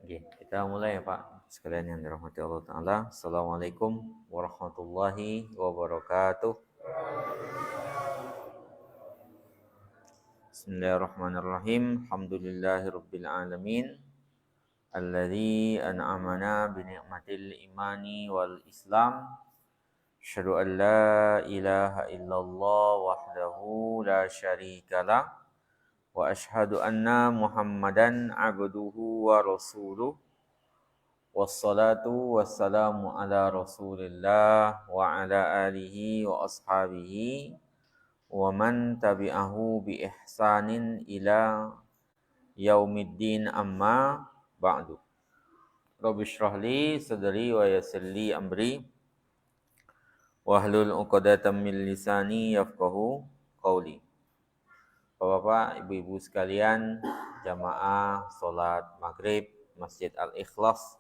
Oke, kita mulai ya Pak. Sekalian yang dirahmati Allah Ta'ala. Assalamualaikum warahmatullahi wabarakatuh. Bismillahirrahmanirrahim. Alhamdulillahirabbil alamin. Alladzi an'amana bi ni'matil imani wal islam. Asyhadu an la ilaha illallah wahdahu la syarikalah. Wa asyhadu anna Muhammadan abduhu wa rasuluh. Wassalatu wassalamu ala Rasulillah wa ala alihi wa ashabihi wa man tabi'ahu bi ihsanin ila yaumiddin amma ba'du. Rabbi shrah li sadri wa yassir li amri wahlul 'uqdatam min lisani yafqahu qawli. Bapak-bapak, ibu-ibu sekalian, jamaah salat maghrib Masjid Al-Ikhlas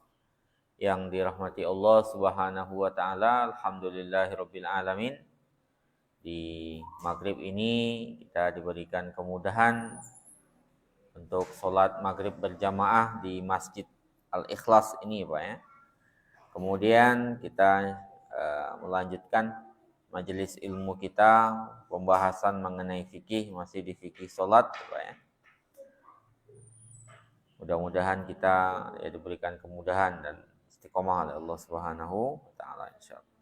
yang dirahmati Allah Subhanahu wa taala, alhamdulillahirabbil alamin. Di maghrib ini kita diberikan kemudahan untuk salat maghrib berjamaah di Masjid Al-Ikhlas ini, Pak ya. Kemudian kita melanjutkan majelis ilmu kita, pembahasan mengenai fikih, masih di fikih salat, Pak ya. Mudah-mudahan kita diberikan kemudahan dan istiqomah oleh Allah Subhanahu wa taala insyaallah.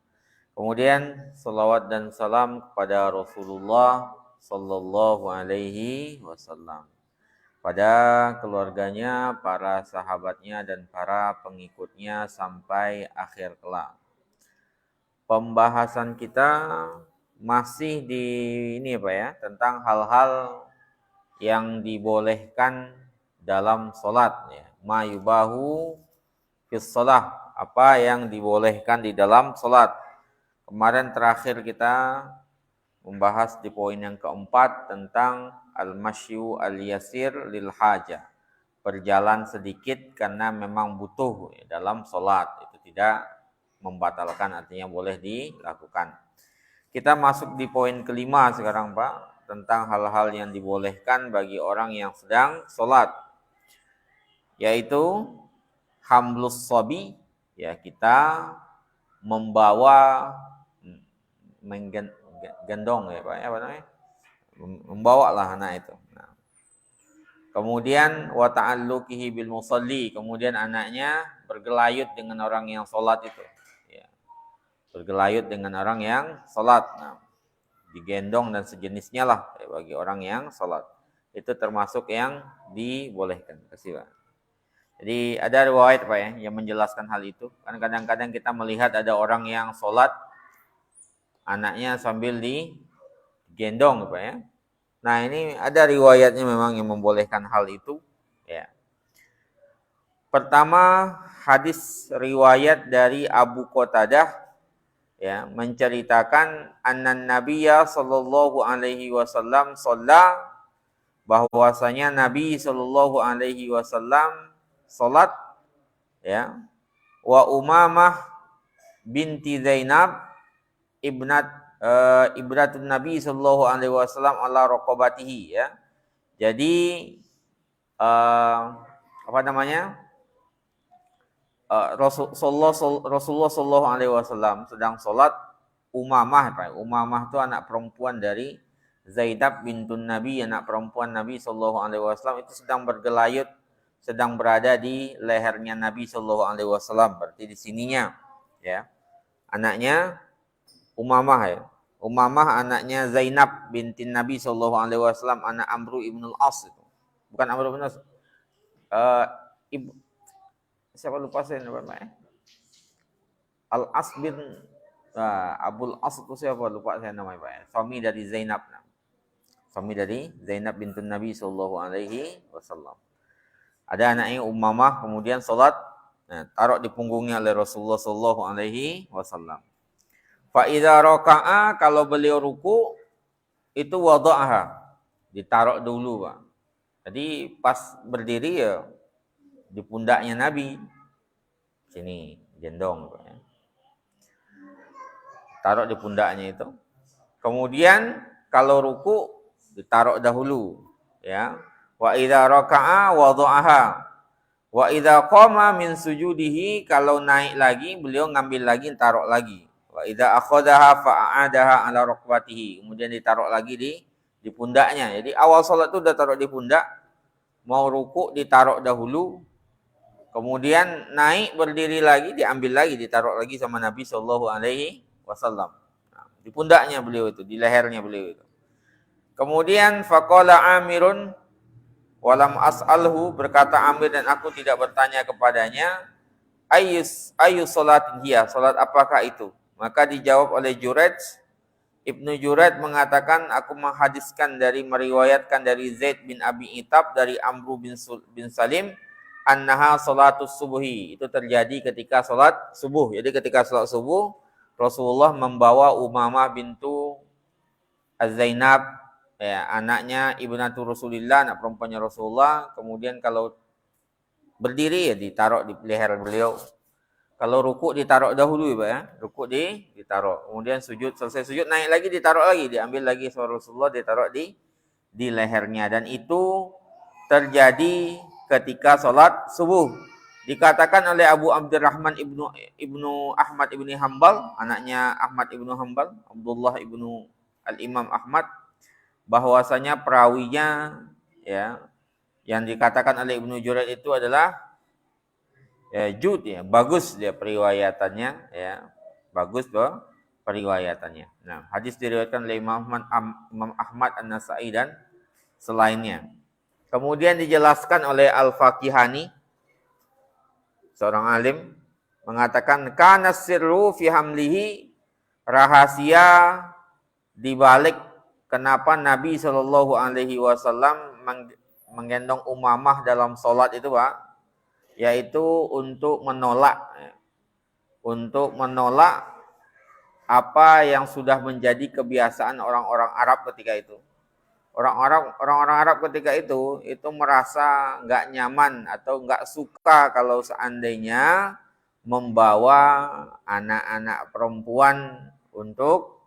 Kemudian salawat dan salam kepada Rasulullah sallallahu alaihi wasallam, pada keluarganya, para sahabatnya dan para pengikutnya sampai akhir kelak. Pembahasan kita masih di ini Pak ya, tentang hal-hal yang dibolehkan dalam salat ya. Ma yubahu fis shalah, apa yang dibolehkan di dalam salat. Kemarin terakhir kita membahas di poin yang keempat tentang al-masyu al-yasir lil hajah. Berjalan sedikit karena memang butuh ya, dalam salat. Itu tidak membatalkan, artinya boleh dilakukan. Kita masuk di poin kelima sekarang Pak, tentang hal-hal yang dibolehkan bagi orang yang sedang salat, yaitu hamlus sobi, ya, kita membawa, menggendong ya Pak, apa namanya? Membawa lah anak itu. Nah. Kemudian wa ta'alluqihi bil musalli, kemudian anaknya bergelayut dengan orang yang salat itu. Ya. Bergelayut dengan orang yang salat. Nah, digendong dan sejenisnya lah ya, bagi orang yang salat. Itu termasuk yang dibolehkan. Kasih Pak. Jadi ada riwayat Pak ya yang menjelaskan hal itu. Kan kadang-kadang kita melihat ada orang yang sholat anaknya sambil digendong Pak ya. Nah ini ada riwayatnya memang yang membolehkan hal itu. Ya. Pertama, hadis riwayat dari Abu Qatadah ya, menceritakan annan Nabiyya sallallahu alaihi wasallam shalla, bahwasanya Nabi sallallahu alaihi wasallam salat ya, wa Umamah binti Zainab ibratun Nabi sallallahu alaihi wasallam ala raqabatihi ya. Jadi apa namanya? Rasulullah sallallahu alaihi wasallam sedang salat. Umamah, Pak. Umamah itu anak perempuan dari Zainab bintun Nabi, anak perempuan Nabi sallallahu alaihi wasallam, itu sedang bergelayut, sedang berada di lehernya Nabi sallallahu alaihi wasallam, berarti di sininya ya. Anaknya Umamah ya. Umamah anaknya Zainab binti Nabi sallallahu alaihi wasallam, anak Amru ibnul As itu. Bukan Amru ibnul As. Siapa lupa saya namanya? Al-As bin Abul As itu siapa lupa saya namanya Pak. Suami dari Zainab. Suami dari Zainab bintun Nabi sallallahu alaihi wasallam. Ada anaknya Umamah, kemudian salat, taruh di punggungnya oleh Rasulullah sallallahu alaihi wasallam. Fa idza raka'a, kalau beliau ruku itu wada'aha, ditaruh dulu, Pak. Jadi pas berdiri ya di pundaknya Nabi. Sini gendong, Pak ya. Taruh di pundaknya itu. Kemudian kalau ruku ditaruh dahulu, ya. Wa idza raka'a wada'aha. Wa idza qama min sujudihi, kalau naik lagi beliau ngambil lagi, taruh lagi. Wa idza akhadhaha fa'adaha ala rukbatihi, kemudian ditaruh lagi di pundaknya. Jadi awal salat itu udah taruh di pundak, mau rukuk ditaruh dahulu, kemudian naik berdiri lagi diambil lagi, ditaruh lagi sama Nabi sallallahu alaihi wasallam. Nah, di pundaknya beliau itu, di lehernya beliau itu. Kemudian faqala Amirun walam as'alhu, berkata Amir dan aku tidak bertanya kepadanya, ayu salatin hiya, salat apakah itu? Maka dijawab oleh Juraij, Ibnu Juraij mengatakan, aku meriwayatkan dari Zaid bin Abi Itab dari Amru bin Salim, annaha salatus subuhi, itu terjadi ketika salat subuh. Jadi ketika salat subuh Rasulullah membawa Umamah bintu Az-Zainab, ya, anaknya ibnatu Rasulillah, anak perempuannya Rasulullah. Kemudian kalau berdiri ya ditaruh di leher beliau. Kalau rukuk ditaruh dahulu ya, Pak ya. Rukuk ditaruh. Kemudian sujud, selesai sujud naik lagi ditaruh lagi, diambil lagi sama Rasulullah, ditaruh di lehernya. Dan itu terjadi ketika salat subuh. Dikatakan oleh Abu Abdurrahman ibnu Ahmad ibni Hambal, anaknya Ahmad ibnu Hambal, Abdullah ibnu Al-Imam Ahmad, bahwasanya perawinya ya yang dikatakan oleh Ibnu Juraij itu adalah jud ya, bagus dia periwayatannya ya, bagus loh periwayatannya. Nah, hadis diriwayatkan oleh Imam Ahmad An-Nasa'i dan selainnya. Kemudian dijelaskan oleh Al-Faqihani, seorang alim, mengatakan kana sirru fi hamlihi, rahasia dibalik kenapa Nabi Shallallahu Alaihi Wasallam menggendong Umamah dalam sholat itu, Pak, yaitu untuk menolak apa yang sudah menjadi kebiasaan orang-orang Arab ketika itu. Orang-orang Arab ketika itu merasa nggak nyaman atau nggak suka kalau seandainya membawa anak-anak perempuan untuk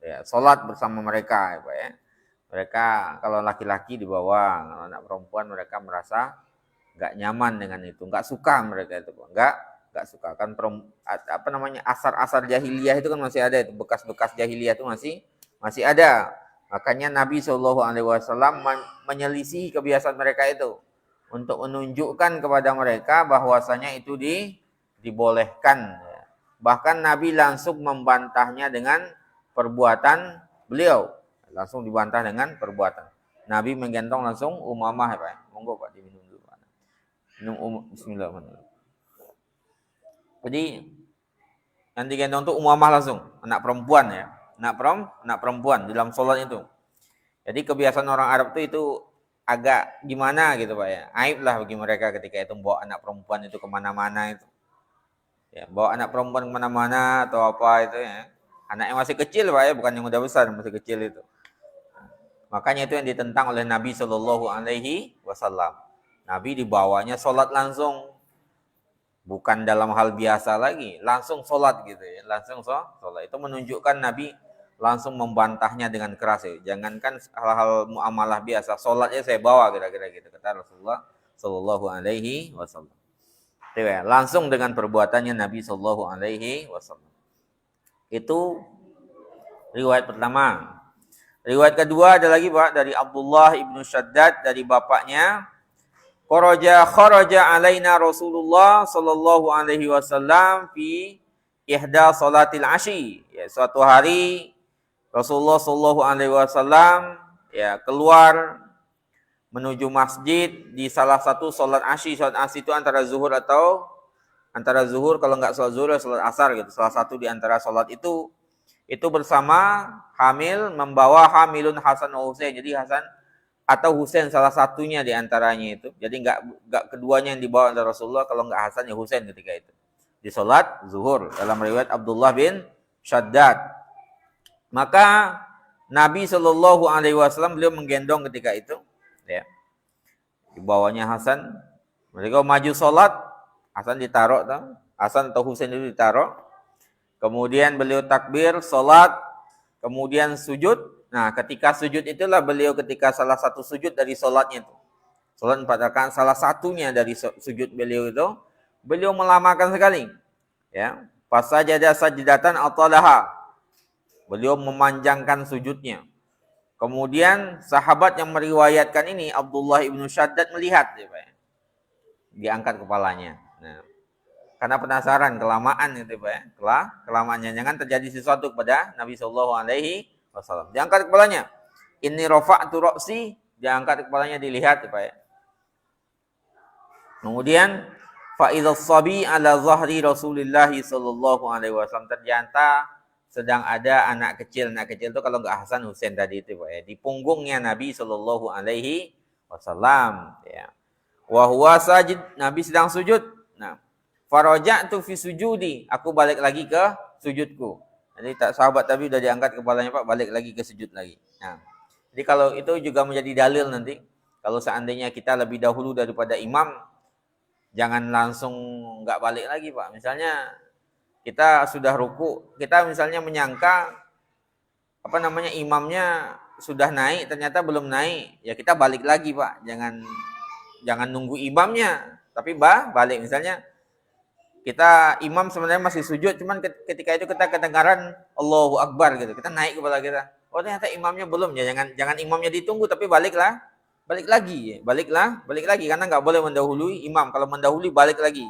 ya, sholat bersama mereka, ya, Pak ya. Mereka kalau laki-laki dibawa, kalau anak perempuan mereka merasa nggak nyaman dengan itu, nggak suka mereka itu, Pak. Nggak suka kan asar-asar jahiliyah itu kan masih ada, itu bekas-bekas jahiliyah itu masih ada. Makanya Nabi Shallallahu Alaihi Wasallam menyelisihi kebiasaan mereka itu untuk menunjukkan kepada mereka bahwasanya itu dibolehkan. Bahkan Nabi langsung membantahnya dengan perbuatan beliau, langsung dibantah dengan perbuatan. Nabi menggendong langsung Umamah, ya, Pak. Monggo Pak diminum dulu, Pak. Minum bismillahirrahmanirrahim. Jadi yang digendong itu Umamah langsung, anak perempuan ya. Anak perempuan di dalam sholat itu. Jadi kebiasaan orang Arab itu agak gimana gitu, Pak ya. Aib lah bagi mereka ketika itu bawa anak perempuan itu kemana-mana itu. Ya, bawa anak perempuan kemana-mana atau apa itu ya. Anaknya masih kecil, Pak ya, bukan yang udah besar, masih kecil itu. Makanya itu yang ditentang oleh Nabi Shallallahu Alaihi Wasallam. Nabi dibawanya sholat langsung, bukan dalam hal biasa lagi, langsung sholat gitu ya, langsung sholat. Itu menunjukkan Nabi langsung membantahnya dengan keras ya. Jangankan hal-hal muamalah biasa, sholatnya saya bawa kira-kira gitu, kata Rasulullah Shallallahu Alaihi Wasallam. Ya, langsung dengan perbuatannya Nabi Shallallahu Alaihi Wasallam. Itu riwayat pertama. Riwayat kedua ada lagi, Pak, dari Abdullah ibnu Shaddad dari bapaknya. Kharaja alaina Rasulullah sallallahu alaihi wasallam fi ihda salatil asyi. Ya, suatu hari Rasulullah sallallahu alaihi wasallam ya keluar menuju masjid di salah satu salat asyi. Salat asyi itu antara zuhur kalau nggak salat zuhur salat asar gitu. Salah satu di antara salat itu bersama hamil, membawa hamilun Hasan wa Husain. Jadi Hasan atau Husain salah satunya di antaranya itu. Jadi enggak keduanya yang dibawa oleh Rasulullah, kalau enggak Hasan ya Husain ketika itu. Di salat zuhur dalam riwayat Abdullah bin Shaddad. Maka Nabi Shallallahu Alaihi Wasallam beliau menggendong ketika itu, ya. Dibawanya Hasan. Mereka maju salat, Hasan ditaruh, Hasan atau Husain itu ditaruh. Kemudian beliau takbir salat, kemudian sujud. Nah, ketika sujud itulah beliau ketika salah satu sujud dari sholatnya itu. Salat 4 rakaat salah satunya dari sujud beliau itu, beliau melamakan sekali. Ya, fasajada sajdatan atalaha. Beliau memanjangkan sujudnya. Kemudian sahabat yang meriwayatkan ini Abdullah ibnu Syaddad melihat, ya, Pak, diangkat kepalanya. Nah, karena penasaran kelamaan itu, Pak, ya. Kelamaannya jangan terjadi sesuatu kepada Nabi Shallallahu Alaihi Wasallam. Diangkat kepalanya. Ini rafa'tu ra'si, diangkat kepalanya dilihat, Pak, ya. Kemudian fa idza sabi ala zahri Rasulillah sallallahu alaihi wasallam, ternyata sedang ada anak kecil itu kalau enggak Hasan Husain tadi itu, Pak, ya, di punggungnya Nabi sallallahu alaihi wasallam, ya. Wa huwa sajid, Nabi sedang sujud. Nah, faraja'tu fi sujudi, aku balik lagi ke sujudku. Jadi sahabat tadi udah diangkat kepalanya, Pak, balik lagi ke sujud lagi. Nah, jadi kalau itu juga menjadi dalil nanti kalau seandainya kita lebih dahulu daripada imam, jangan langsung nggak balik lagi, Pak. Misalnya kita sudah ruku, kita misalnya menyangka imamnya sudah naik, ternyata belum naik, ya kita balik lagi, Pak. Jangan nunggu imamnya, tapi balik. Misalnya kita imam sebenarnya masih sujud, cuman ketika itu kita kedengaran Allahu Akbar gitu, kita naik kepala kita. Oh, ternyata imamnya belum, ya jangan imamnya ditunggu, tapi balik lagi karena nggak boleh mendahului imam. Kalau mendahului balik lagi,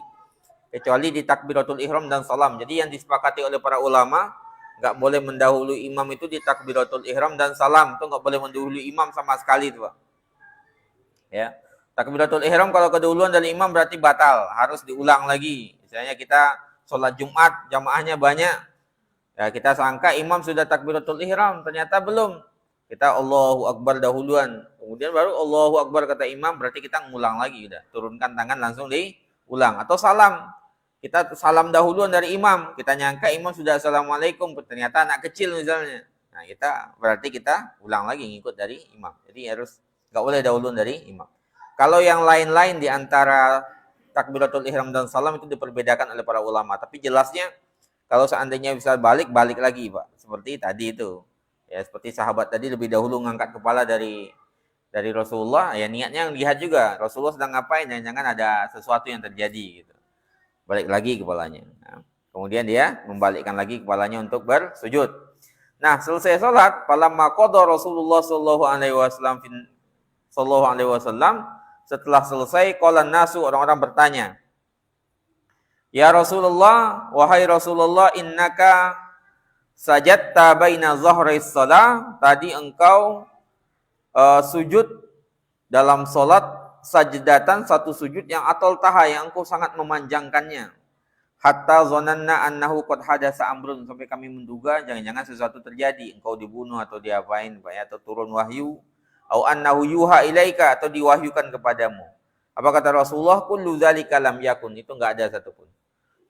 kecuali di takbiratul ihram dan salam. Jadi yang disepakati oleh para ulama, nggak boleh mendahului imam itu di takbiratul ihram dan salam, itu nggak boleh mendahului imam sama sekali itu, Pak. Ya, takbiratul ihram kalau kedahuluan dari imam berarti batal, harus diulang lagi. Misalnya kita sholat Jumat jamaahnya banyak, ya kita sangka imam sudah takbiratul ihram, ternyata belum. Kita Allahu Akbar dahuluan, kemudian baru Allahu Akbar kata imam, berarti kita ngulang lagi, udah turunkan tangan langsung diulang. Atau salam, kita salam dahuluan dari imam, kita nyangka imam sudah assalamualaikum, ternyata anak kecil misalnya. Nah, berarti kita ulang lagi ngikut dari imam. Jadi harus nggak boleh dahuluan dari imam. Kalau yang lain-lain di antara takbiratul ihram dan salam itu diperbedakan oleh para ulama, tapi jelasnya kalau seandainya bisa balik lagi, Pak. Seperti tadi itu. Ya, seperti sahabat tadi lebih dahulu ngangkat kepala dari Rasulullah, ya niatnya lihat juga Rasulullah sedang ngapain, jangan ada sesuatu yang terjadi gitu. Balik lagi kepalanya. Nah, kemudian dia membalikkan lagi kepalanya untuk bersujud. Nah, selesai salat, falamma qada Rasulullah sallallahu alaihi wasallam, setelah selesai qala nasu, orang-orang bertanya, "Ya Rasulullah, wahai Rasulullah, innaka sajadta baina zahrais shalah, tadi engkau sujud dalam salat sajdatan, satu sujud yang atol taha, yang engkau sangat memanjangkannya. Hatta zonanna annahu qad hadasa amrun, sampai kami menduga jangan-jangan sesuatu terjadi, engkau dibunuh atau diapain, Pak, ya, atau turun wahyu, au annahu yuha ilaika, atau diwahyukan kepadamu. Apa kata Rasulullah? Kullu dzalika lam yakun, itu enggak ada satupun.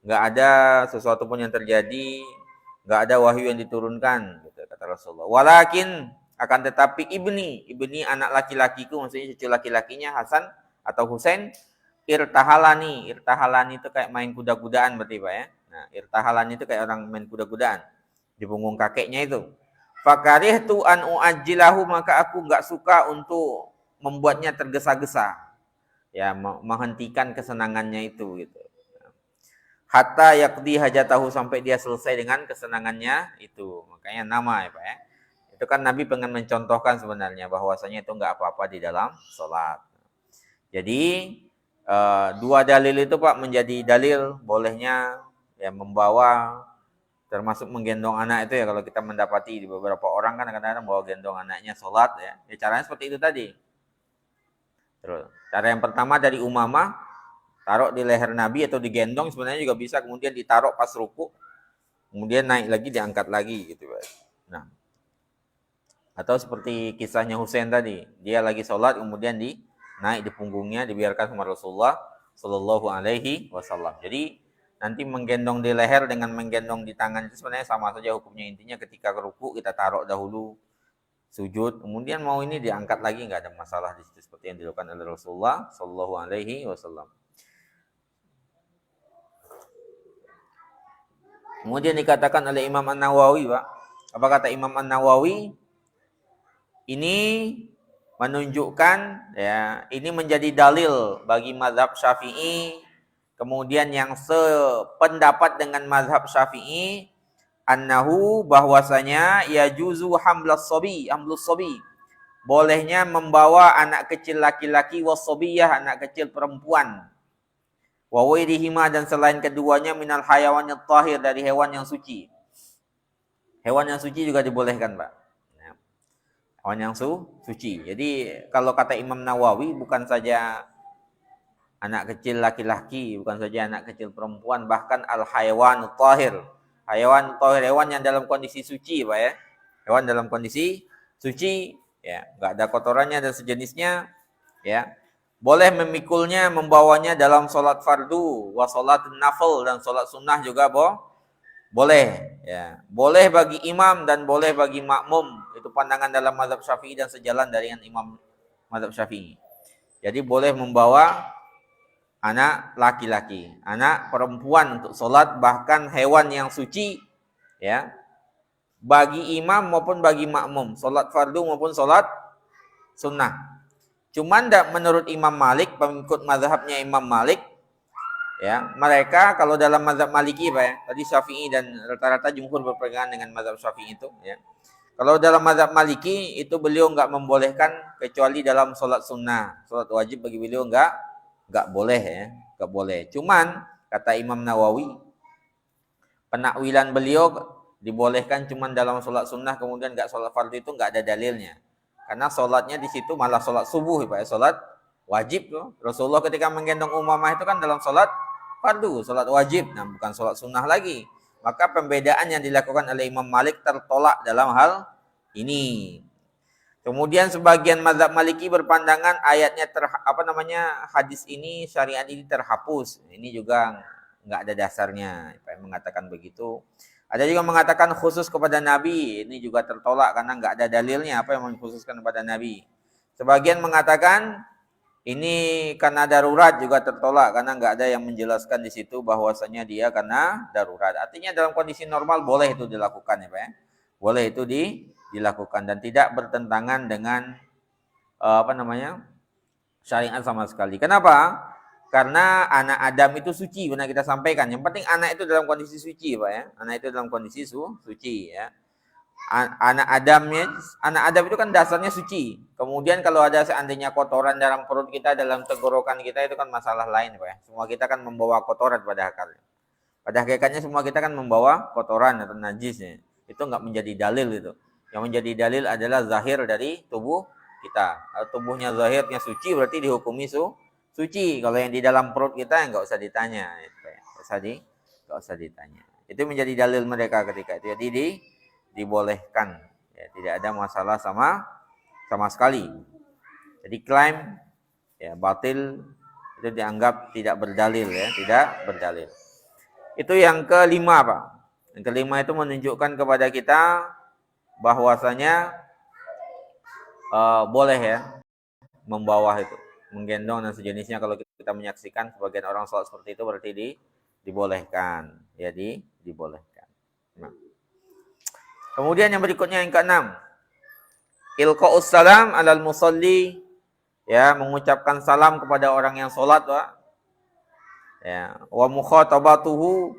Enggak ada sesuatu pun yang terjadi, enggak ada wahyu yang diturunkan, gitu kata Rasulullah. Walakin, akan tetapi ibni anak laki-lakiku, maksudnya cucu laki-lakinya Hasan atau Husain, irtahalani itu kayak main kuda-kudaan berarti, Pak, ya. Nah, irtahalani itu kayak orang main kuda-kudaan di punggung kakeknya itu. Fakarihtu an uajjilahu, maka aku enggak suka untuk membuatnya tergesa-gesa. Ya, menghentikan kesenangannya itu gitu. Hatta yaqdi hajatahu, sampai dia selesai dengan kesenangannya itu. Makanya nama, ya, Pak, ya. Itu kan Nabi pengen mencontohkan sebenarnya bahwasanya itu enggak apa-apa di dalam salat. Jadi dua dalil itu, Pak, menjadi dalil bolehnya ya membawa, termasuk menggendong anak itu, ya, kalau kita mendapati di beberapa orang kan kadang-kadang bawa gendong anaknya salat, ya. Ya caranya seperti itu tadi. Terus cara yang pertama dari Umamah, taruh di leher Nabi atau digendong, sebenarnya juga bisa, kemudian ditaruh pas ruku, kemudian naik lagi, diangkat lagi gitu, Pak. Nah, atau seperti kisahnya Husain tadi, dia lagi sholat kemudian naik di punggungnya, dibiarkan sama Rasulullah Shallallahu Alaihi Wasallam. Jadi nanti menggendong di leher dengan menggendong di tangan itu sebenarnya sama saja hukumnya. Intinya ketika ruku kita taruh dahulu, sujud, kemudian mau ini diangkat lagi, nggak ada masalah di situ, seperti yang dilakukan oleh Rasulullah Shallallahu Alaihi Wasallam. Kemudian dikatakan oleh Imam An-Nawawi, Pak. Apa kata Imam An-Nawawi? Ini menunjukkan ya ini menjadi dalil bagi mazhab Syafi'i, kemudian yang sependapat dengan mazhab Syafi'i annahu bahwasanya yajuzu hamlus sobi bolehnya membawa anak kecil laki-laki wasobiyah anak kecil perempuan wa wairihima dan selain keduanya minal hayawan yang tahir dari hewan yang suci. Hewan yang suci juga dibolehkan, Pak. Hewan yang suci. Jadi kalau kata Imam Nawawi bukan saja anak kecil laki-laki, bukan saja anak kecil perempuan, bahkan al-hayawan tahir. Hayawan tahir, hewan yang dalam kondisi suci, Pak ya. Hewan dalam kondisi suci, ya, enggak ada kotorannya dan sejenisnya, ya. Boleh memikulnya, membawanya dalam solat fardu, wa solat nafil dan solat sunnah juga boleh, ya. Boleh bagi imam dan boleh bagi makmum. Itu pandangan dalam mazhab Syafi'i dan sejalan dengan imam mazhab Syafi'i. Jadi boleh membawa anak laki-laki, anak perempuan untuk solat, bahkan hewan yang suci, ya. Bagi imam maupun bagi makmum, solat fardu maupun solat sunnah. Cuman menurut Imam Malik, pengikut mazhabnya Imam Malik, ya, mereka kalau dalam mazhab Maliki, Pak ya, tadi Syafi'i dan rata-rata jumhur berpegangan dengan mazhab Syafi'i itu, ya. Kalau dalam mazhab Maliki itu beliau enggak membolehkan kecuali dalam solat sunnah, solat wajib bagi beliau enggak boleh, ya, enggak boleh. Cuman kata Imam Nawawi, penakwilan beliau dibolehkan cuman dalam solat sunnah kemudian enggak solat fardu itu enggak ada dalilnya. Karena solatnya di situ malah solat subuh, Pak ya, solat wajib tuh. Rasulullah ketika menggendong Umamah itu kan dalam solat fardu, solat wajib, nah bukan solat sunnah lagi. Maka pembedaan yang dilakukan oleh Imam Malik tertolak dalam hal ini. Kemudian sebagian mazhab Maliki berpandangan ayatnya hadis ini, syariat ini terhapus. Ini juga nggak ada dasarnya, Pak yang mengatakan begitu. Ada juga mengatakan khusus kepada Nabi, ini juga tertolak karena nggak ada dalilnya apa yang mengkhususkan kepada Nabi. Sebagian mengatakan ini karena darurat, juga tertolak karena nggak ada yang menjelaskan di situ bahwasanya dia karena darurat. Artinya dalam kondisi normal boleh itu dilakukan, ya Pak ya. Boleh itu dilakukan dan tidak bertentangan dengan syariat sama sekali. Kenapa? Karena anak Adam itu suci, benar kita sampaikan. Yang penting anak itu dalam kondisi suci, Pak ya. Anak itu dalam kondisi suci, ya. Anak Adam itu kan dasarnya suci. Kemudian kalau ada seandainya kotoran dalam perut kita, dalam tenggorokan kita, itu kan masalah lain, Pak ya. Semua kita kan membawa kotoran pada akalnya. Pada hakikatnya semua kita kan membawa kotoran atau najisnya. Itu enggak menjadi dalil itu. Yang menjadi dalil adalah zahir dari tubuh kita. Kalau tubuhnya zahirnya suci berarti dihukumi suci. Kalau yang di dalam perut kita enggak usah ditanya, enggak usah ditanya. Itu menjadi dalil mereka ketika itu. Jadi dibolehkan, ya, tidak ada masalah sama sekali. Jadi klaim ya batil itu dianggap tidak berdalil, ya, tidak berdalil. Itu yang kelima, Pak. Yang kelima itu menunjukkan kepada kita bahwasanya boleh ya membawa itu, menggendong dan sejenisnya. Kalau kita menyaksikan sebagian orang sholat seperti itu berarti dibolehkan, ya, dibolehkan. Nah. Kemudian yang berikutnya yang keenam, ilqa'us salam alal musalli, ya, mengucapkan salam kepada orang yang sholat, Pak. Ya, wa mukhatabatuhu,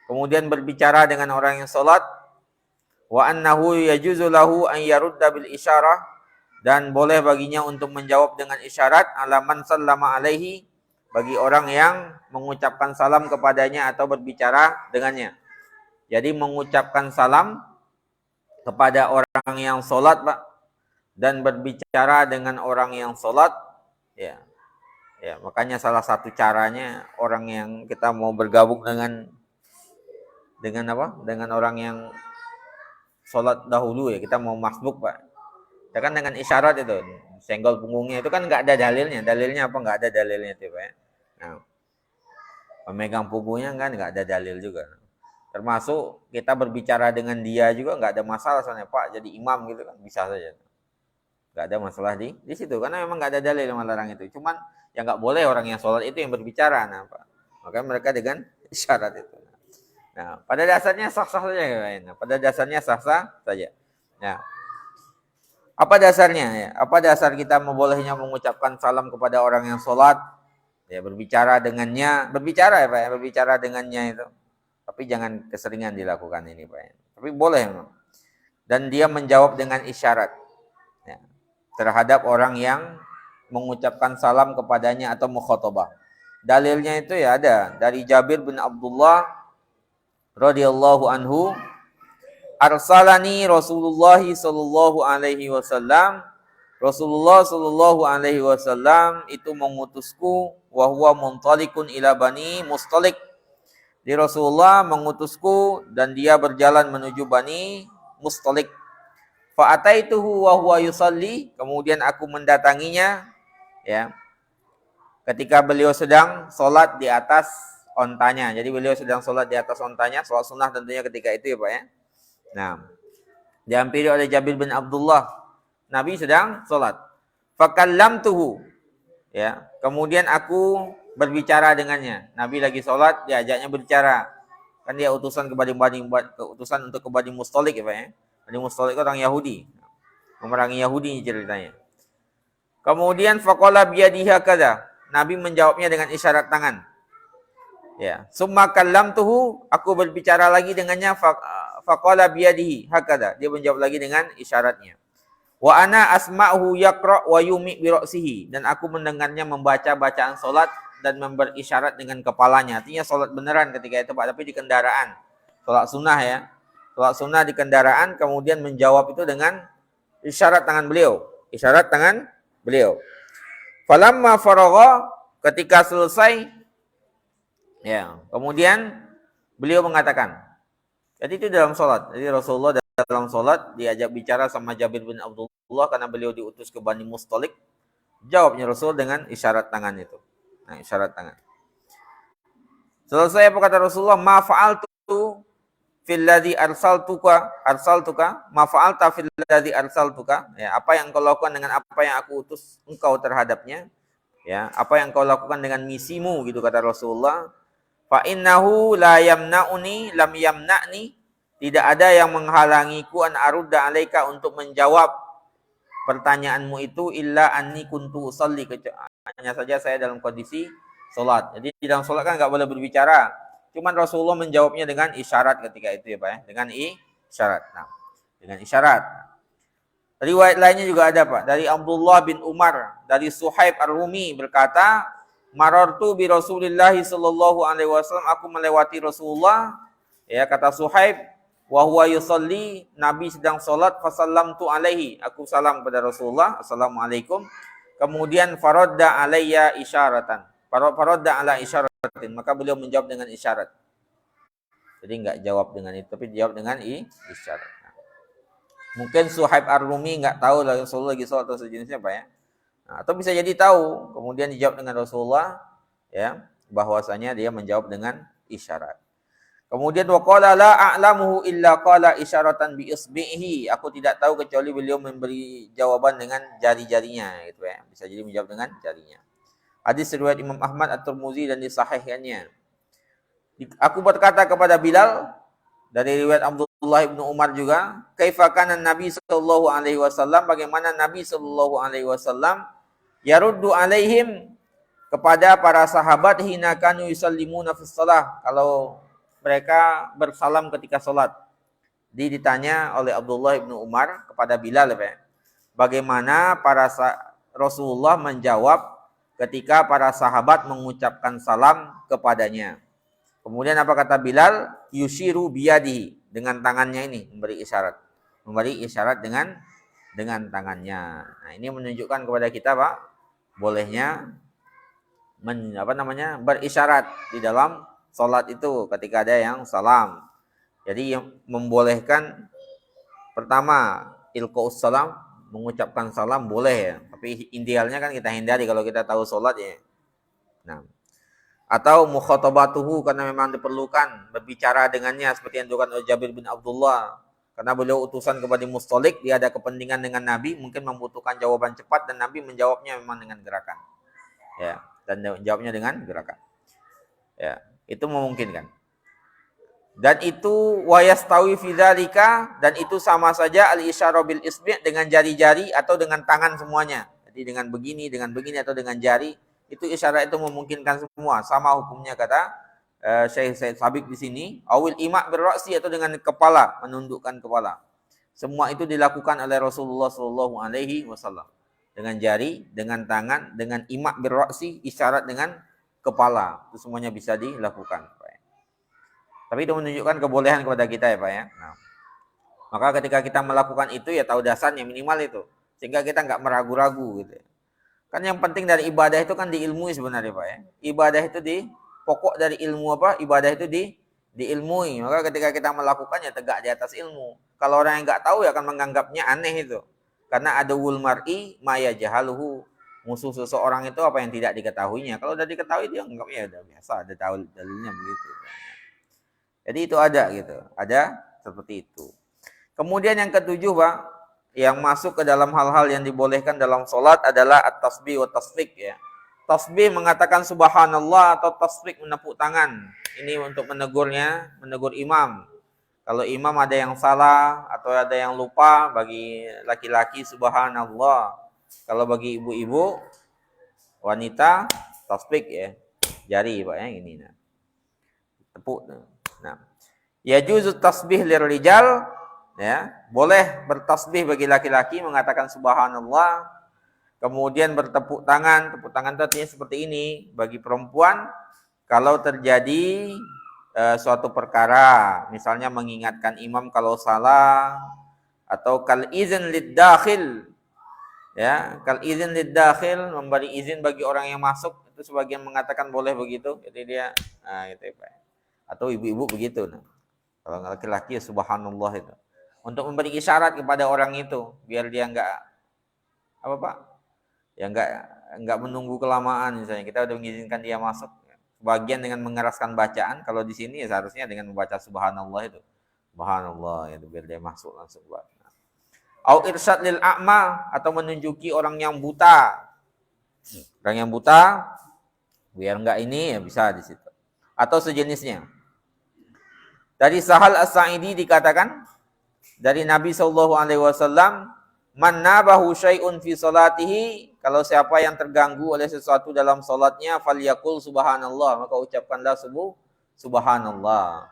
kemudian berbicara dengan orang yang sholat, wa annahu yajuzu lahu an yarudda bil isyarah, dan boleh baginya untuk menjawab dengan isyarat ala man sallama alaihi, bagi orang yang mengucapkan salam kepadanya atau berbicara dengannya. Jadi mengucapkan salam kepada orang yang sholat, Pak, dan berbicara dengan orang yang sholat, ya, ya, makanya salah satu caranya orang yang kita mau bergabung dengan orang yang sholat dahulu, ya, kita mau masbuk, Pak, ya kan dengan isyarat itu, senggol punggungnya itu kan nggak ada dalilnya apa, nggak ada dalilnya itu, Pak ya. Nah, memegang punggungnya kan nggak ada dalil juga. Termasuk kita berbicara dengan dia juga nggak ada masalah, soalnya Pak jadi imam gitu kan bisa saja, nggak ada masalah di situ karena memang nggak ada dalil yang melarang itu. Cuman yang nggak boleh orang yang sholat itu yang berbicara, nah Pak, makanya mereka dengan isyarat itu. Nah, pada dasarnya sah-sah saja, pada dasarnya sah-sah saja. Nah, Apa dasarnya ya? Apa dasar kita membolehnya mengucapkan salam kepada orang yang sholat? Ya, berbicara dengannya, berbicara ya Pak ya, berbicara dengannya itu. Tapi jangan keseringan dilakukan ini Pak ya. Tapi boleh memang. Dan dia menjawab dengan isyarat ya, terhadap orang yang mengucapkan salam kepadanya atau mukhatabah. Dalilnya itu ya ada dari Jabir bin Abdullah radhiyallahu anhu, arsalani Rasulullah sallallahu alaihi wasallam. Rasulullah sallallahu alaihi wasallam itu mengutusku wa huwa muntalikun ila Bani Mustalik. Di Rasulullah mengutusku dan dia berjalan menuju Bani Mustalik. Fa ataituhu wa huwa yusalli, kemudian aku mendatanginya ya. Ketika beliau sedang sholat di atas ontanya. Jadi beliau sedang sholat di atas ontanya, sholat sunnah tentunya ketika itu ya Pak ya. Nah, dihampiri oleh Jabir bin Abdullah. Nabi sedang sholat. Fakallamtuhu. Ya, kemudian aku berbicara dengannya. Nabi lagi sholat, diajaknya berbicara. Kan dia utusan utusan untuk ke Bani Mustalik ya Pak ya. Bani Mustalik orang Yahudi. Memerangi Yahudi ceritanya. Kemudian faqala biyadihi hakadha. Nabi menjawabnya dengan isyarat tangan. Ya, summa kallamtuhu, aku berbicara lagi dengannya, faqala biyadihi hakadha. Dia menjawab lagi dengan isyaratnya. Wa ana asma'uhu yaqra wa yumi bi ra'sihi, dan aku mendengarnya membaca bacaan salat dan berisyarat dengan kepalanya. Artinya salat beneran ketika itu Pak, tapi di kendaraan. Salat sunnah ya. Salat sunnah di kendaraan, kemudian menjawab itu dengan isyarat tangan beliau. Isyarat tangan beliau. Falamma faragha, ketika selesai ya, kemudian beliau mengatakan. Jadi itu dalam salat. Jadi Rasulullah dalam salat diajak bicara sama Jabir bin Abdullah karena beliau diutus ke Bani Mustalik. Jawabnya Rasul dengan isyarat tangan itu. Nah, isyarat tangan. Selesai apa kata Rasulullah? Ma fa'altu fil ladzi arsaltuka ma fa'alta fil ladzi arsaltuka, ya, apa yang kau lakukan dengan apa yang aku utus engkau terhadapnya, ya, apa yang kau lakukan dengan misimu, gitu kata Rasulullah. Fa innahu la yamna'uni lam yamna'ni, tidak ada yang menghalangiku an arudda alaika, untuk menjawab pertanyaanmu itu, illa anni kuntu usalli, hanya saja saya dalam kondisi salat. Jadi di dalam salat kan enggak boleh berbicara. Cuman Rasulullah menjawabnya dengan isyarat ketika itu ya Pak ya, dengan isyarat. Nah, dengan isyarat. Riwayat lainnya juga ada Pak, dari Abdullah bin Umar, dari Suhaib Ar-Rumi berkata, marartu bi Rasulillah sallallahu alaihi wasallam, aku melewati Rasulullah, ya, kata Suhaib, wa huwa yusalli, Nabi sedang salat, fasallamtu alaihi, aku salam kepada Rasulullah, assalamualaikum. Kemudian faradda alayya isyaratan. Faradda ala isyaratin, maka beliau menjawab dengan isyarat. Jadi enggak jawab dengan itu, tapi dijawab dengan isyarat. Nah, mungkin Suhaib Ar-Rumi enggak tahu Rasulullah lagi salat atau sejenisnya Pak ya. Nah, atau bisa jadi tahu, kemudian dijawab dengan Rasulullah, ya, bahwasanya dia menjawab dengan isyarat. Kemudian waqala la a'lamuhu illa qala isyaratan bi isbihi, aku tidak tahu kecuali beliau memberi jawaban dengan jari-jarinya, gitu ya. Bisa jadi menjawab dengan jarinya. Hadis riwayat Imam Ahmad At-Tirmizi dan disahihkannya. Aku berkata kepada Bilal, dari riwayat Abdullah bin Umar juga, kaifa kana Nabi sallallahu alaihi wasallam, bagaimana Nabi sallallahu alaihi wasallam yaruddu alaihim, kepada para sahabat, hina kanu yusallimuna fis shalah, kalau mereka bersalam ketika salat. Ditanya oleh Abdullah bin Umar kepada Bilal, bagaimana Rasulullah menjawab ketika para sahabat mengucapkan salam kepadanya. Kemudian apa kata Bilal? Yushiru biyadihi, dengan tangannya ini memberi isyarat. Memberi isyarat dengan tangannya. Nah, ini menunjukkan kepada kita Pak, bolehnya berisyarat di dalam salat itu ketika ada yang salam. Jadi yang membolehkan, pertama ilqaus salam, mengucapkan salam boleh ya, tapi idealnya kan kita hindari kalau kita tahu salat ya. Nah, atau mukhatabatuhu, karena memang diperlukan berbicara dengannya, seperti yang dilakukan oleh Jabir bin Abdullah, karena beliau utusan kepada Mustalik, dia ada kepentingan dengan Nabi, mungkin membutuhkan jawaban cepat, dan Nabi menjawabnya memang dengan gerakan, ya, dan jawabnya dengan gerakan, ya, itu memungkinkan. Dan itu wayastawi fi dzalika, dan itu sama saja al-isyara bil isbi' dengan jari-jari atau dengan tangan semuanya. Jadi dengan begini atau dengan jari, itu isyarat itu memungkinkan semua. Sama hukumnya kata Syekh Said Sabiq di sini, awil ima' bil ra'si, atau dengan kepala, menundukkan kepala. Semua itu dilakukan oleh Rasulullah sallallahu alaihi wasallam. Dengan jari, dengan tangan, dengan ima' bil ra'si, isyarat dengan kepala. Itu semuanya bisa dilakukan. Tapi itu menunjukkan kebolehan kepada kita ya Pak ya. Nah, maka ketika kita melakukan itu ya tahu dasarnya minimal itu. Sehingga kita nggak meragu-ragu gitu. Kan yang penting dari ibadah itu kan diilmui sebenarnya Pak ya. Ibadah itu pokok dari ilmu apa? Ibadah itu diilmui. Maka ketika kita melakukannya tegak di atas ilmu. Kalau orang yang nggak tahu ya akan menganggapnya aneh itu. Karena ada wul mar'i maya jahaluhu. Musuh seseorang itu apa yang tidak diketahuinya. Kalau udah diketahui dia anggapnya ya udah biasa, ada dalilnya begitu. Jadi itu ada gitu, ada seperti itu. Kemudian yang ketujuh Pak, yang masuk ke dalam hal-hal yang dibolehkan dalam sholat adalah at-tasbih wa tasfik ya. Tasbih mengatakan subhanallah atau tasfik menepuk tangan. Ini untuk menegurnya, menegur imam. Kalau imam ada yang salah atau ada yang lupa, bagi laki-laki subhanallah. Kalau bagi ibu-ibu, wanita, tasbih ya. Jari Pak ya, ini nah. Tepuk. Nah, yajuzu tasbih lirijal, ya, boleh bertasbih bagi laki-laki mengatakan subhanallah. Kemudian bertepuk tangan, tepuk tangan itu artinya seperti ini bagi perempuan kalau terjadi suatu perkara, misalnya mengingatkan imam kalau salah, atau kal izin lid dakhil, ya, kal izin lid dakhil, memberi izin bagi orang yang masuk, itu sebagian mengatakan boleh begitu. Jadi dia gitu ya Pak. Atau ibu-ibu begitu. Nah. Kalau laki-laki ya subhanallah itu. Untuk memberi isyarat kepada orang itu biar dia enggak apa Pak? Ya enggak menunggu kelamaan misalnya. Kita udah mengizinkan dia masuk. Bagian dengan mengeraskan bacaan, kalau di sini ya seharusnya dengan membaca subhanallah itu. Subhanallah itu biar dia masuk langsung Pak. Au irsyad lil a'ma, atau menunjuki orang yang buta. Orang yang buta biar enggak ini ya bisa di situ. Atau sejenisnya. Dari Sahal As-Sa'idi dikatakan dari Nabi SAW, man nabahu syai'un fi salatihi, kalau siapa yang terganggu oleh sesuatu dalam salatnya, falyaqul subhanallah, maka ucapkanlah subhanallah.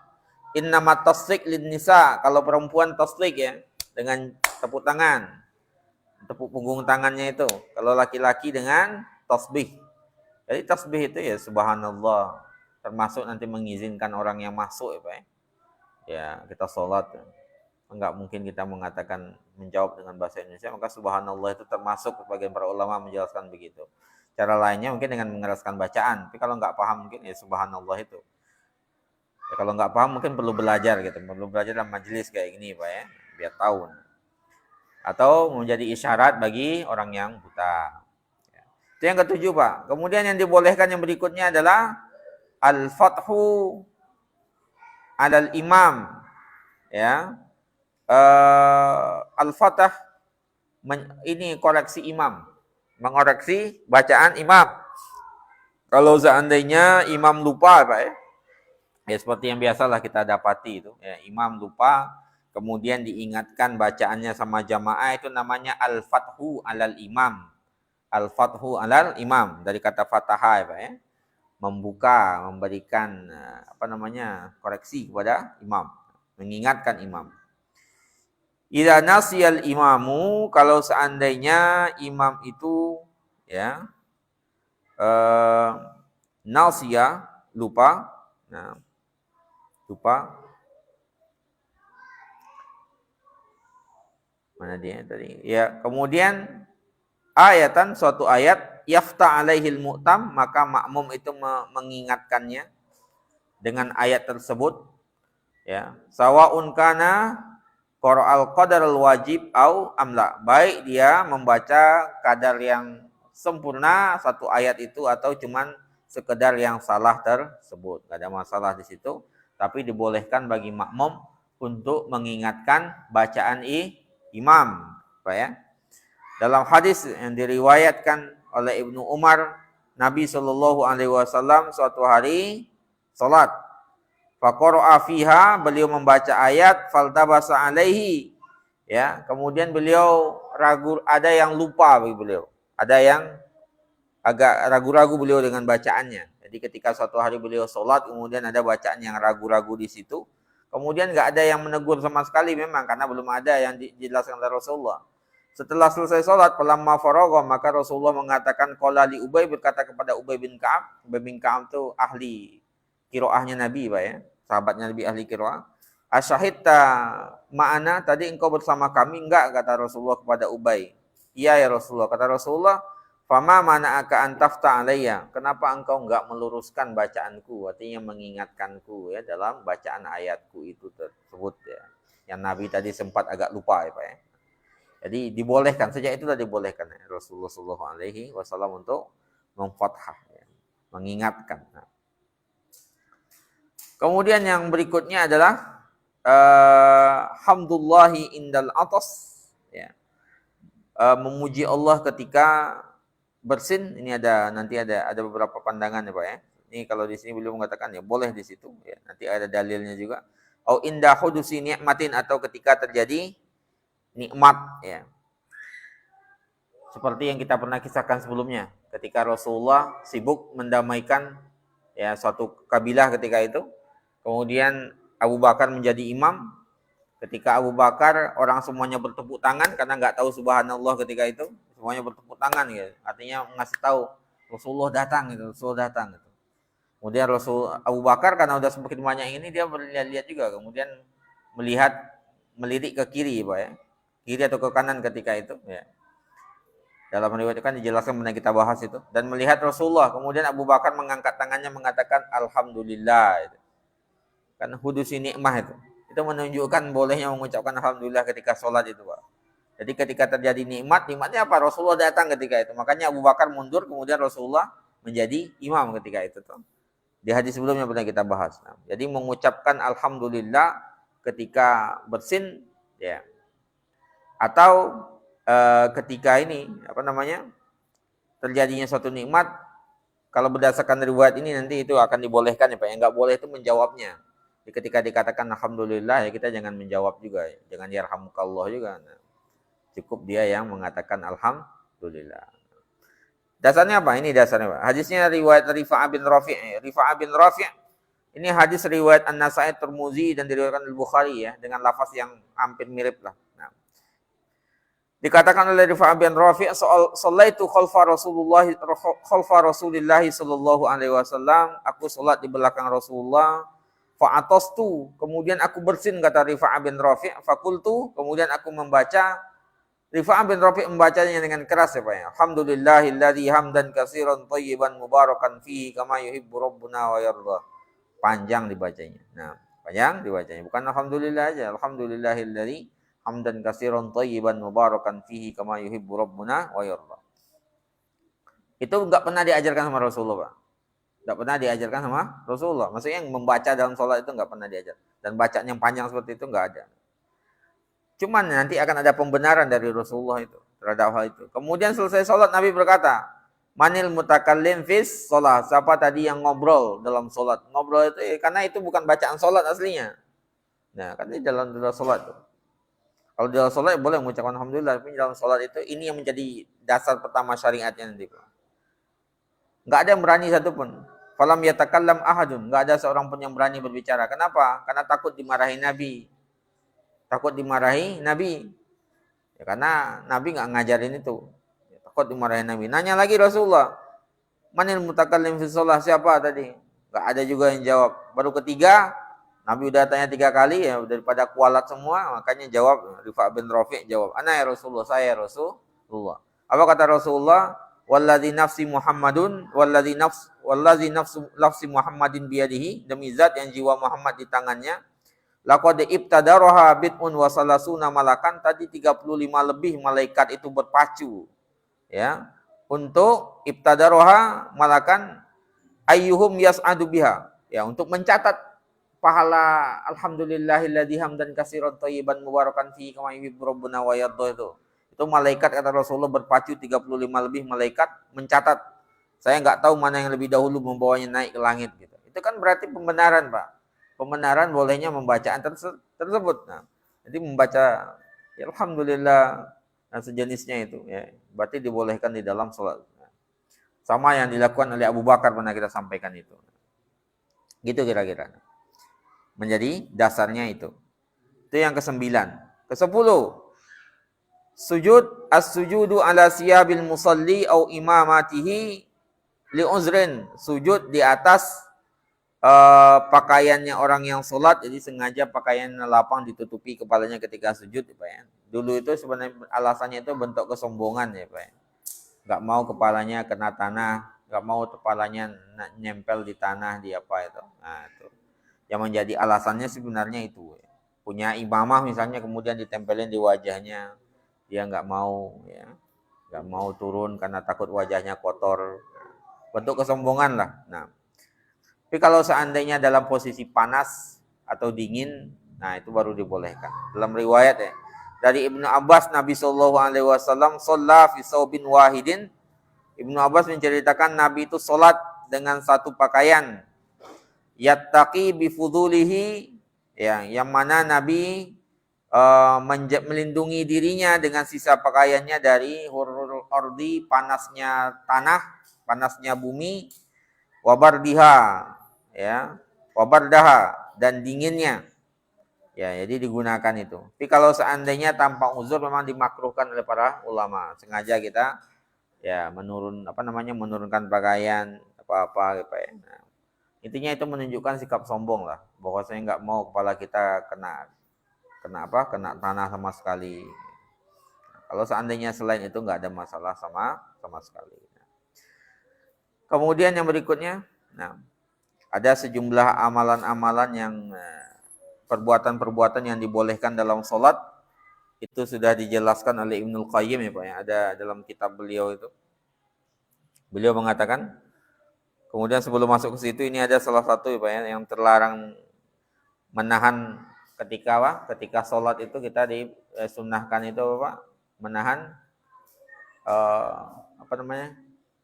Innamat tasrik lin nisa, kalau perempuan tasrik ya, dengan tepuk tangan, tepuk punggung tangannya itu. Kalau laki-laki dengan tasbih. Jadi tasbih itu ya subhanallah, termasuk nanti mengizinkan orang yang masuk ya Pak ya. Ya, kita sholat, enggak mungkin kita mengatakan menjawab dengan bahasa Indonesia, maka subhanallah itu termasuk, sebagian para ulama menjelaskan begitu. Cara lainnya mungkin dengan mengeraskan bacaan, tapi kalau enggak paham mungkin ya subhanallah itu. Ya, kalau enggak paham mungkin perlu belajar gitu, perlu belajar dalam majelis kayak gini Pak ya, biar tahu. Atau menjadi isyarat bagi orang yang buta. Ya. Itu yang ketujuh Pak. Kemudian yang dibolehkan yang berikutnya adalah al-fathu alal imam, ya, al-fatah, ini koreksi imam, mengoreksi bacaan imam. Kalau seandainya imam lupa Pak ya seperti yang biasalah kita dapati itu, ya, imam lupa, kemudian diingatkan bacaannya sama jamaah, itu namanya al-fathu alal imam. Al-fathu alal imam dari kata fatahah ya Pak ya. Membuka, memberikan koreksi kepada imam, mengingatkan imam. Idza nasiyal imamu, kalau seandainya imam itu ya nasiya, lupa. Nah, lupa. Mana dia tadi? Ya, kemudian ayatan, suatu ayat, yafta alaihil mu'tam, maka makmum itu mengingatkannya dengan ayat tersebut, ya, sawaun kana qara'al qadarul wajib au amla, baik dia membaca kadar yang sempurna satu ayat itu atau cuman sekedar yang salah tersebut, enggak ada masalah di situ, tapi dibolehkan bagi makmum untuk mengingatkan bacaan imam, Pak ya. Dalam hadis yang diriwayatkan oleh Ibnu Umar, Nabi Shallallahu Alaihi Wasallam suatu hari salat, Faqara'a fiha, beliau membaca ayat, faltabasa alaihi. Ya, kemudian beliau ragu, ada yang lupa bagi beliau. Ada yang agak ragu-ragu beliau dengan bacaannya. Jadi ketika suatu hari beliau sholat, kemudian ada bacaan yang ragu-ragu di situ. Kemudian nggak ada yang menegur sama sekali memang, karena belum ada yang dijelaskan oleh Rasulullah. Setelah selesai sholat, falamma faragha, maka Rasulullah mengatakan, qala li Ubay, berkata kepada Ubay bin Ka'ab. Ubay bin Ka'ab itu ahli qiraahnya Nabi, Pak ya. Sahabatnya Nabi ahli qiraah. Asyahidta ma'ana, tadi engkau bersama kami enggak, kata Rasulullah kepada Ubay. Iya ya Rasulullah, kata Rasulullah. Fama mana'aka an tafta alayya, kenapa engkau enggak meluruskan bacaanku, artinya mengingatkanku ya dalam bacaan ayatku itu tersebut ya. Yang Nabi tadi sempat agak lupa ya Pak ya. Jadi dibolehkan, sejak itu sudah dibolehkan ya, Rasulullah SAW untuk memfathah ya, mengingatkan. Nah. Kemudian yang berikutnya adalah hamdulillahi indal atas ya. Memuji Allah ketika bersin. Ini nanti ada beberapa pandangan ya Pak ya. Ini kalau di sini beliau mengatakan ya boleh di situ ya. Nanti ada dalilnya juga. Au inda hudusi ni'matin, atau ketika terjadi nikmat ya. Seperti yang kita pernah kisahkan sebelumnya, ketika Rasulullah sibuk mendamaikan ya suatu kabilah ketika itu. Kemudian Abu Bakar menjadi imam. Ketika Abu Bakar, orang semuanya bertepuk tangan karena nggak tahu subhanallah ketika itu. Semuanya bertepuk tangan gitu. Artinya ngasih tahu Rasulullah datang gitu, Rasulullah datang gitu. Kemudian Abu Bakar karena udah semakin banyak ini, dia berlihat-lihat juga. Kemudian melirik ke kiri Pak ya. Kiri atau ke kanan ketika itu ya. Dalam riwayat itu kan dijelaskan benar kita bahas itu. Dan melihat Rasulullah. Kemudian Abu Bakar mengangkat tangannya mengatakan alhamdulillah gitu. Kan hudusi nikmah itu. Itu menunjukkan bolehnya mengucapkan alhamdulillah ketika sholat itu Pak. Jadi ketika terjadi nikmatnya apa? Rasulullah datang ketika itu. Makanya Abu Bakar mundur, kemudian Rasulullah menjadi imam ketika itu. Di hadis sebelumnya pernah kita bahas. Nah, jadi mengucapkan alhamdulillah ketika bersin ya. Atau ketika ini terjadinya suatu nikmat, kalau berdasarkan riwayat ini nanti itu akan dibolehkan ya Pak. Yang nggak boleh itu menjawabnya. Jadi ketika dikatakan alhamdulillah ya kita jangan menjawab juga ya. Jangan yarhamukallah juga. Nah, cukup dia yang mengatakan alhamdulillah. Dasarnya apa? Ini dasarnya Pak. Hadisnya riwayat Rifa'ah bin Rafi'. Rifa'ah bin Rafi' ini hadis riwayat An-Nasa'i, Tirmizi dan diriwayatkan Al-Bukhari ya, dengan lafaz yang hampir mirip lah. Nah, dikatakan oleh Rifa'ah bin Rafi', "Shallaitu khalfa Rasulillah sallallahu alaihi wasallam." Aku salat di belakang Rasulullah. Fa'atastu, kemudian aku bersin, kata Rifa'ah bin Rafi'. Fakultu, kemudian aku membaca. Rifa'ah bin Rafi' membacanya dengan keras ya Pak ya. Alhamdulillahilladzi hamdan katsiran thayyiban mubarakan fihi kama yuhibbu rabbuna wa yarda. Panjang dibacanya. Nah, panjang dibacanya. Bukan alhamdulillah aja. Alhamdulillahilladzi hamdan katsiran thayyiban mubarakan fihi kama yuhibbu rabbuna wa yarda. Itu enggak pernah diajarkan sama Rasulullah Pak. Tidak pernah diajarkan sama Rasulullah. Maksudnya yang membaca dalam sholat itu nggak pernah diajar. Dan bacaan yang panjang seperti itu nggak ada. Cuman nanti akan ada pembenaran dari Rasulullah itu terhadap hal itu. Kemudian selesai sholat Nabi berkata, Manil mutakallim fis sholat. Siapa tadi yang ngobrol dalam sholat? Ngobrol itu karena itu bukan bacaan sholat aslinya. Nah, kan ini dalam sholat itu. Kalau dalam sholat boleh mengucapkan alhamdulillah. Tapi dalam sholat itu ini yang menjadi dasar pertama syariatnya nanti. Nggak ada yang berani satupun. Falam yatakallam ahadun. Nggak ada seorang pun yang berani berbicara. Kenapa? Karena takut dimarahi Nabi. Takut dimarahi Nabi. Ya, karena Nabi nggak ngajarin itu. Ya, takut dimarahi Nabi. Nanya lagi Rasulullah. Manil mutakallim fi sholat? Siapa tadi? Nggak ada juga yang jawab. Baru ketiga, Nabi udah tanya 3 kali ya. Daripada kualat semua. Makanya jawab. Rifa'ah bin Rafi' jawab. Ana ya Rasulullah. Saya Rasulullah. Apa kata Rasulullah? Walladzi nafsi Muhammadun walladzi nafsi Muhammadin biyadihi, demi zat yang jiwa Muhammad di tangannya, laqad ibtadaroha bid'un wa salasuna malakan, tadi 35 lebih malaikat itu berpacu ya untuk ibtadaroha malakan ayyuhum yas'adu biha, ya untuk mencatat pahala alhamdulillahilladzi hamdan katsiran thayyiban mubarakan fihi kama yuhibbu rabbuna wa yarda itu malaikat kata Rasulullah berpacu 35 lebih malaikat mencatat. Saya nggak tahu mana yang lebih dahulu membawanya naik ke langit gitu. Itu kan berarti pembenaran Pak. pembenaran bolehnya membacaan tersebut. Nah, jadi membaca ya alhamdulillah dan sejenisnya itu ya, berarti dibolehkan di dalam sholat. Sama yang dilakukan oleh Abu Bakar pernah kita sampaikan itu. Gitu kira-kira. Menjadi dasarnya itu. Itu yang ke-9. Ke-10. As-sujudu ala siyabil musalli au imamatihi li uzrin. Sujud di atas pakaiannya orang yang sholat, jadi sengaja pakaian lapang ditutupi kepalanya ketika sujud ya Pak ya. Dulu itu sebenarnya alasannya itu bentuk kesombongan ya Pak ya. Gak mau kepalanya kena tanah, gak mau kepalanya nyempel di tanah, di apa itu. Nah itu. Yang menjadi alasannya sebenarnya itu. Ya. Punya imamah misalnya kemudian ditempelin di wajahnya, dia gak mau ya. Gak mau turun karena takut wajahnya kotor. Bentuk kesombongan lah. Nah, tapi kalau seandainya dalam posisi panas atau dingin, nah itu baru dibolehkan. Dalam riwayat ya, dari Ibnu Abbas Nabi SAW sholat fi saubin wahidin. Ibnu Abbas menceritakan Nabi itu sholat dengan satu pakaian. Yattaqi bifudulihi, ya, yang mana Nabi melindungi dirinya dengan sisa pakaiannya dari hurul ardi, panasnya tanah, panasnya bumi, wabardiha, ya, wabardaha, dan dinginnya. Ya, jadi digunakan itu. Tapi kalau seandainya tanpa uzur memang dimakruhkan oleh para ulama. Sengaja kita ya menurunkan pakaian apa-apa gitu ya. Nah, intinya itu menunjukkan sikap sombong lah, bahwasanya nggak mau kepala kita kena tanah sama sekali. Kalau seandainya selain itu nggak ada masalah sama sekali. Kemudian yang berikutnya, nah, ada sejumlah amalan-amalan yang perbuatan-perbuatan yang dibolehkan dalam sholat. Itu sudah dijelaskan oleh Ibnul Qayyim ya Pak ya, ada dalam kitab beliau itu. Beliau mengatakan, kemudian sebelum masuk ke situ, ini ada salah satu ya Pak ya, yang terlarang menahan ketika sholat itu kita disunnahkan itu Pak, menahan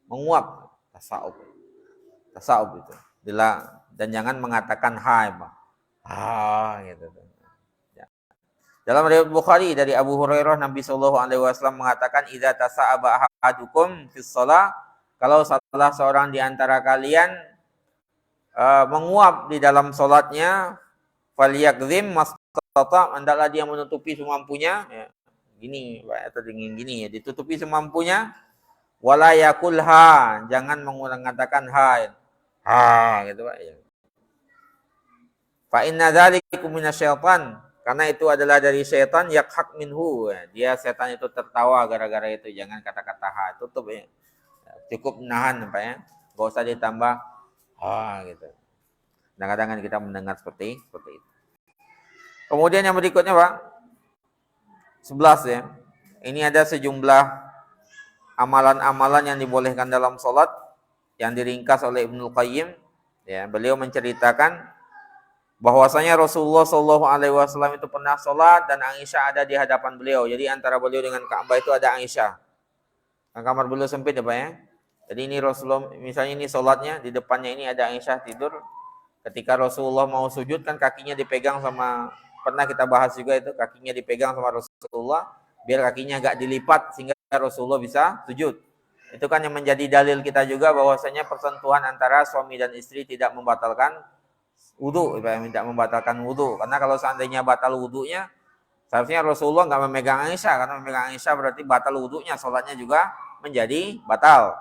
menguap, tasawuf itu. Dan jangan mengatakan hai Pak. Gitu. Ya. Dalam riwayat Bukhari dari Abu Hurairah, Nabi SAW mengatakan, idza tasa'aba ahadukum fis shalah, kalau salah seorang di antara kalian menguap di dalam salatnya, falyakzim mastata, hendaklah dia menutupi semampunya, ya. Gini Pak, atau gini ya, ditutupi semampunya, wala yakulha, jangan mengatakan hai. Gitu Pak ya. Fa inna dzalikum minasyaitan, karena itu adalah dari syaitan, yakhak minhu, dia setan itu tertawa gara-gara itu. Jangan kata-kata ha, tutup ya. Cukup menahan Pak ya. Enggak usah ditambah gitu. Kadang-kadang kita mendengar seperti itu. Kemudian yang berikutnya Pak, 11 ya. Ini ada sejumlah amalan-amalan yang dibolehkan dalam salat yang diringkas oleh Ibnul Qayyim ya. Beliau menceritakan bahwasanya Rasulullah SAW itu pernah sholat dan Aisyah ada di hadapan beliau. Jadi antara beliau dengan Ka'bah itu ada Aisyah. Kamar beliau sempit ya Pak ya. Jadi ini Rasulullah, misalnya ini sholatnya, di depannya ini ada Aisyah tidur. Ketika Rasulullah mau sujud kan kakinya dipegang sama, pernah kita bahas juga itu, kakinya dipegang sama Rasulullah biar kakinya agak dilipat sehingga Rasulullah bisa sujud. Itu kan yang menjadi dalil kita juga bahwasanya persentuhan antara suami dan istri tidak membatalkan wudu, tidak membatalkan wudu. Karena kalau seandainya batal wudunya, seharusnya Rasulullah nggak memegang Aisyah, karena memegang Aisyah berarti batal wudunya, sholatnya juga menjadi batal.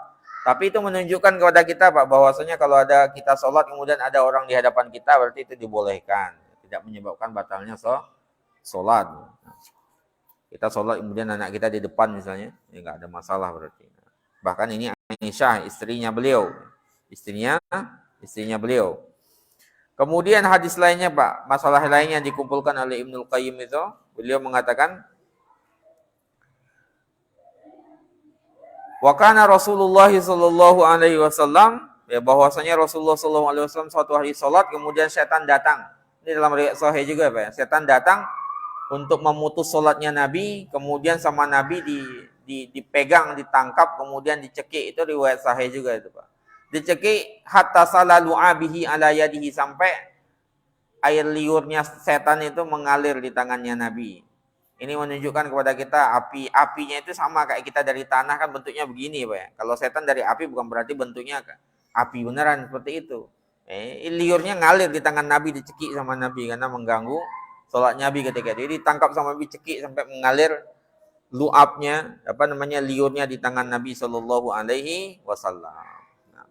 Tapi itu menunjukkan kepada kita Pak, bahwasanya kalau ada kita sholat kemudian ada orang di hadapan kita, berarti itu dibolehkan, tidak menyebabkan batalnya sholat. Kita sholat kemudian anak kita di depan misalnya, ya nggak ada masalah berarti. Bahkan ini Aisyah, istrinya beliau. Istrinya beliau. Kemudian hadis lainnya Pak, masalah lainnya yang dikumpulkan oleh Ibnul Qayyim itu, beliau mengatakan, wa kana Rasulullah sallallahu alaihi wasallam, ya bahwasanya Rasulullah sallallahu alaihi wasallam suatu hari salat kemudian setan datang. Ini dalam riwayat sahih juga Pak ya. Setan datang untuk memutus salatnya Nabi, kemudian sama Nabi dipegang, ditangkap, kemudian dicekik. Itu riwayat sahih juga itu Pak. Dicekik hatta salalu abihi ala yadihi, sampai air liurnya setan itu mengalir di tangannya Nabi. Ini menunjukkan kepada kita apinya itu sama kayak kita dari tanah kan bentuknya begini Pak ya. Kalau setan dari api bukan berarti bentuknya api beneran seperti itu. Liurnya ngalir di tangan Nabi, dicekik sama Nabi karena mengganggu sholat Nabi ketika itu. Jadi ditangkap sama Nabi, cekik sampai mengalir luapnya, liurnya di tangan Nabi Shallallahu Alaihi Wasallam. Nah.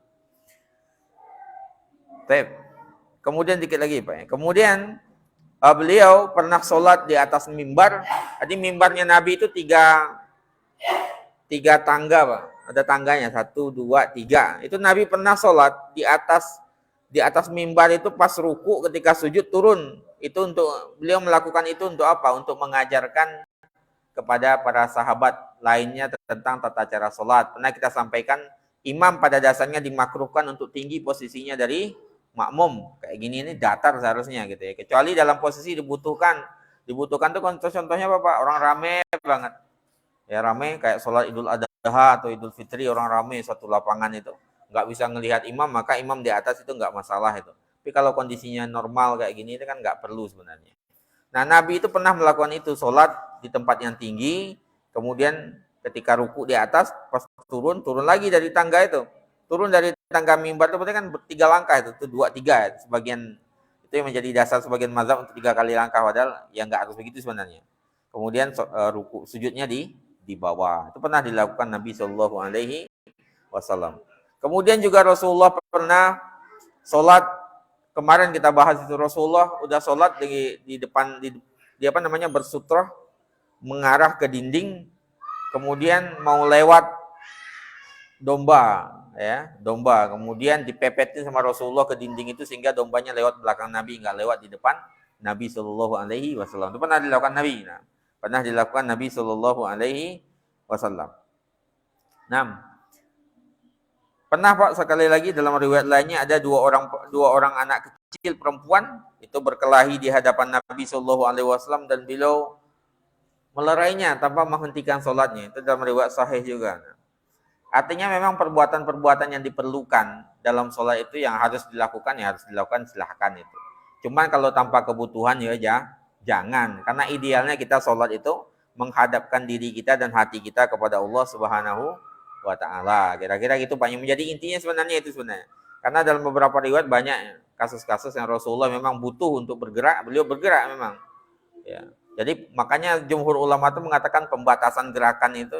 Kemudian dikit lagi Pak ya. Kemudian beliau pernah sholat di atas mimbar. Jadi mimbarnya Nabi itu tiga tangga Pak. Ada tangganya 1, 2, 3. Itu Nabi pernah sholat di atas mimbar itu pas ruku ketika sujud turun. Itu untuk beliau melakukan itu untuk apa? Untuk mengajarkan kepada para sahabat lainnya tentang tata cara sholat. Pernah kita sampaikan imam pada dasarnya dimakruhkan untuk tinggi posisinya dari makmum. Kayak gini ini datar seharusnya gitu ya. Kecuali dalam posisi dibutuhkan tuh contohnya apa Pak? Orang rame banget. Ya rame kayak sholat Idul Adha atau Idul Fitri, orang rame satu lapangan itu. Nggak bisa ngelihat imam, maka imam di atas itu nggak masalah itu. Tapi kalau kondisinya normal kayak gini itu kan nggak perlu sebenarnya. Nah Nabi itu pernah melakukan itu, sholat di tempat yang tinggi, kemudian ketika ruku di atas, pas turun lagi dari tangga itu. Turun dari tangga mimbar itu berarti kan 3 langkah itu 2, 3 sebagian itu yang menjadi dasar sebagian mazhab untuk 3 kali langkah, padahal ya nggak harus begitu sebenarnya. Kemudian ruku sujudnya di bawah. Itu pernah dilakukan Nabi Shallallahu Alaihi Wasallam. Kemudian juga Rasulullah pernah sholat, kemarin kita bahas itu, Rasulullah udah sholat di depan di bersutrah mengarah ke dinding, kemudian mau lewat domba, kemudian dipepetin sama Rasulullah ke dinding itu sehingga dombanya lewat belakang Nabi, nggak lewat di depan Nabi Shallallahu Alaihi Wasallam. Itu pernah dilakukan Nabi. Pernah dilakukan Nabi Shallallahu Alaihi Wasallam. Pernah Pak, sekali lagi dalam riwayat lainnya ada dua orang anak kecil perempuan itu berkelahi di hadapan Nabi Shallallahu Alaihi Wasallam dan beliau melerainya tanpa menghentikan sholatnya. Itu dalam riwayat sahih juga. Artinya memang perbuatan-perbuatan yang diperlukan dalam sholat itu yang harus dilakukan silahkan itu. Cuman kalau tanpa kebutuhan ya jangan. Karena idealnya kita sholat itu menghadapkan diri kita dan hati kita kepada Allah Subhanahu wa Ta'ala. Kira-kira gitu Pak. Yang menjadi intinya sebenarnya itu sebenarnya. Karena dalam beberapa riwayat banyak kasus-kasus yang Rasulullah memang butuh untuk bergerak. Beliau bergerak memang. Ya. Jadi makanya jumhur ulama itu mengatakan pembatasan gerakan itu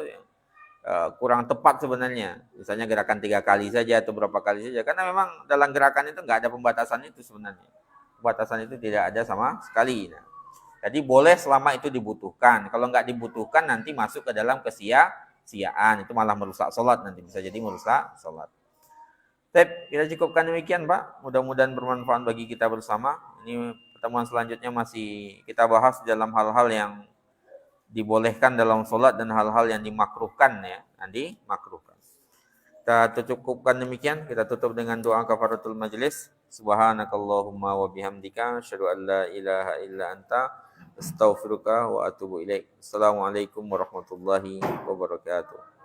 kurang tepat sebenarnya. Misalnya gerakan 3 kali saja atau berapa kali saja. Karena memang dalam gerakan itu nggak ada pembatasan itu sebenarnya. Pembatasan itu tidak ada sama sekali. Jadi boleh selama itu dibutuhkan. Kalau nggak dibutuhkan nanti masuk ke dalam kesia-siaan. Itu malah merusak sholat nanti. Bisa jadi merusak sholat. Kita cukupkan demikian Pak. Mudah-mudahan bermanfaat bagi kita bersama. Ini pertemuan selanjutnya masih kita bahas dalam hal-hal yang dibolehkan dalam sholat dan hal-hal yang dimakruhkan ya, dimakruhkan. Kita cukupkan demikian, kita tutup dengan doa kafaratul majlis. Subhanakallahumma wa bihamdika asyhadu an la ilaha illa anta astaghfiruka wa atubu ilaik. Assalamualaikum warahmatullahi wabarakatuh.